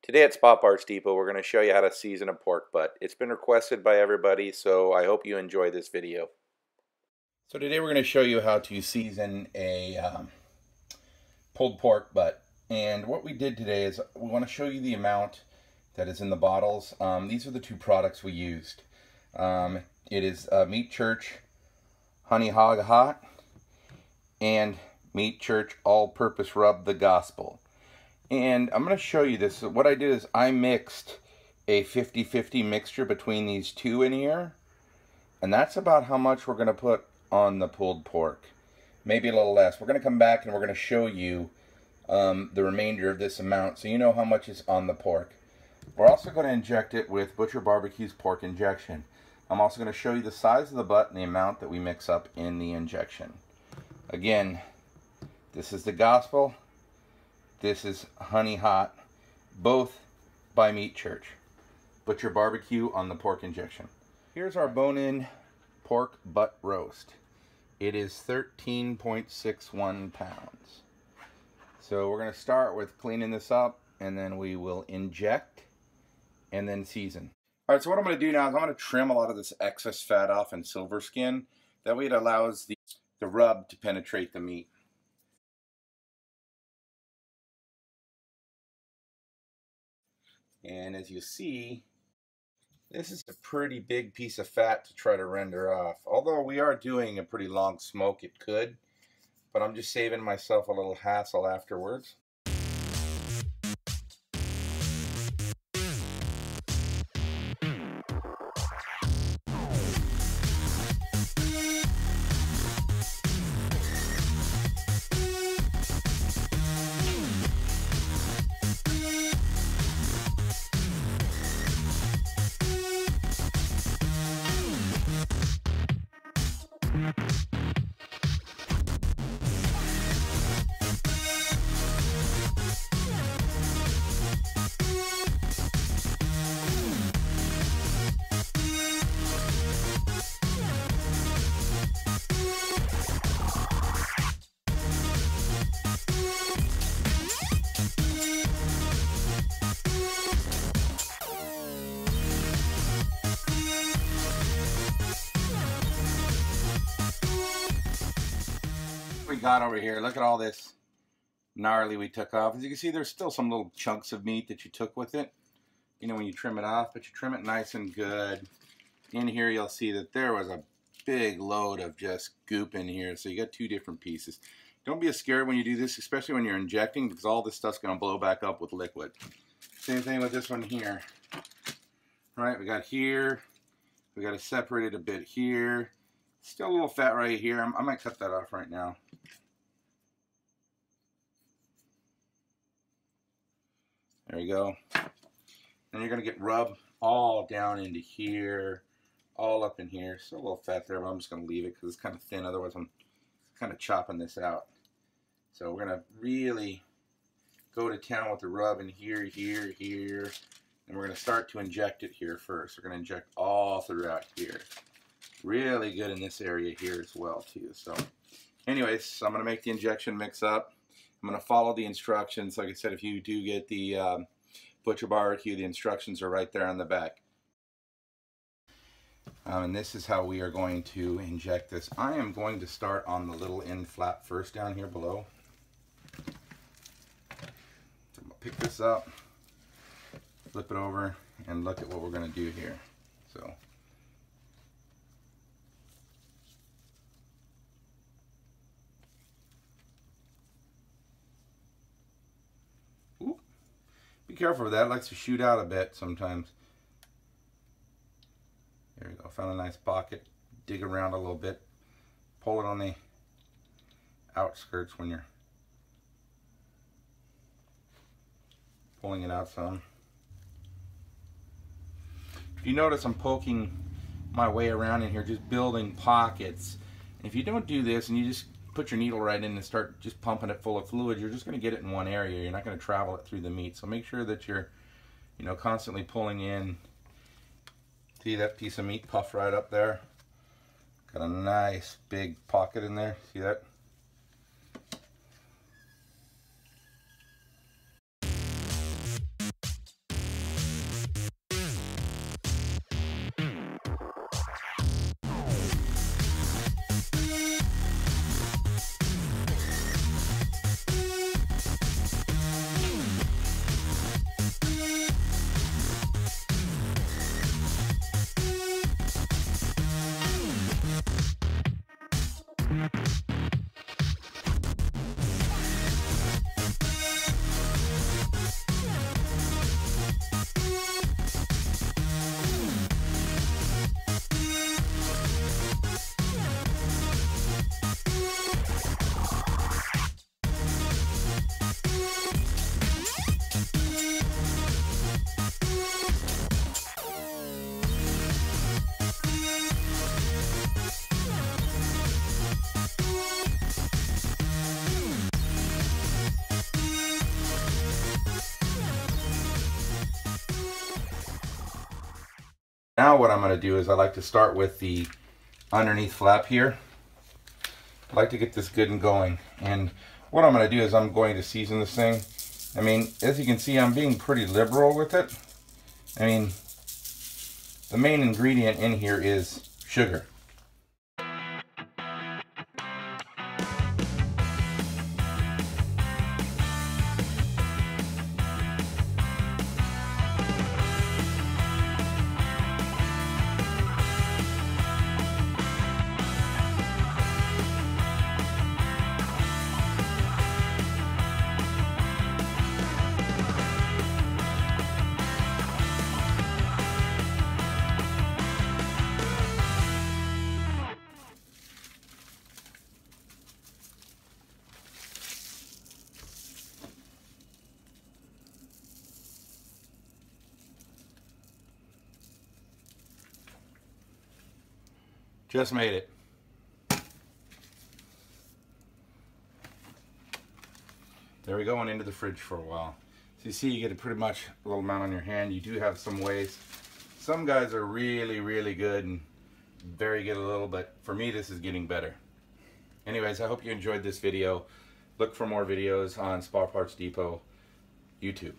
Today at Spot Parts Depot, we're going to show you how to season a pork butt. It's been requested by everybody, so I hope you enjoy this video. So today we're going to show you how to season a pulled pork butt. And what we did today is we want to show you the amount that is in the bottles. These are the two products we used. It is Meat Church Honey Hog Hot and Meat Church All-Purpose Rub the Gospel. And I'm going to show you this. What I did is I mixed a 50-50 mixture between these two in here. And that's about how much we're going to put on the pulled pork. Maybe a little less. We're going to come back and we're going to show you the remainder of this amount so you know how much is on the pork. We're also going to inject it with Butcher Barbecue's pork injection. I'm also going to show you the size of the butt and the amount that we mix up in the injection. Again, this is the Gospel. This is Honey Hot, both by Meat Church. Butcher Barbecue on the pork injection. Here's our bone-in pork butt roast. It is 13.61 pounds. So we're going to start with cleaning this up, and then we will inject and then season. All right, so what I'm going to do now is I'm going to trim a lot of this excess fat off and silver skin. That way it allows the rub to penetrate the meat. And as you see, this is a pretty big piece of fat to try to render off. Although we are doing a pretty long smoke, it could. But I'm just saving myself a little hassle afterwards. We got over here, look at all this gnarly we took off. As you can see, there's still some little chunks of meat that you took with it, you know, when you trim it off, but you trim it nice and good. In here you'll see that there was a big load of just goop in here, so you got two different pieces. Don't be scared when you do this, especially when you're injecting, because all this stuff's going to blow back up with liquid. Same thing with this one here. All right, we got here, we got to separate it a bit here. Still a little fat right here. I might cut that off right now. There you go. Then you're going to get rub all down into here, all up in here. Still a little fat there, but I'm just going to leave it because it's kind of thin. Otherwise, I'm kind of chopping this out. So we're going to really go to town with the rub in here, here, here. And we're going to start to inject it here first. We're going to inject all throughout here. Really good in this area here as well too. So anyways, I'm going to make the injection mix up. I'm going to follow the instructions. Like I said, if you do get the Butcher Barbecue, the instructions are right there on the back. And this is how we are going to inject this. I am going to start on the little end flap first down here below. So I'm going to pick this up, flip it over, and look at what we're going to do here. So be careful with that. It likes to shoot out a bit sometimes. There we go. Found a nice pocket. Dig around a little bit. Pull it on the outskirts when you're pulling it out some. If you notice, I'm poking my way around in here, just building pockets. And if you don't do this and you just put your needle right in and start just pumping it full of fluid, you're just going to get it in one area. You're not going to travel it through the meat. So make sure that you're, you know, constantly pulling in. See that piece of meat puffed right up there? Got a nice big pocket in there. See that? Now what I'm going to do is I like to start with the underneath flap here. I like to get this good and going. And what I'm going to do is I'm going to season this thing. I mean, as you can see, I'm being pretty liberal with it. I mean, the main ingredient in here is sugar. Just made it. There we go, and into the fridge for a while. So you see, you get a pretty much a little amount on your hand. You do have some waste. Some guys are really, really good and very good a little, but for me, this is getting better. Anyways, I hope you enjoyed this video. Look for more videos on Spar Parts Depot YouTube.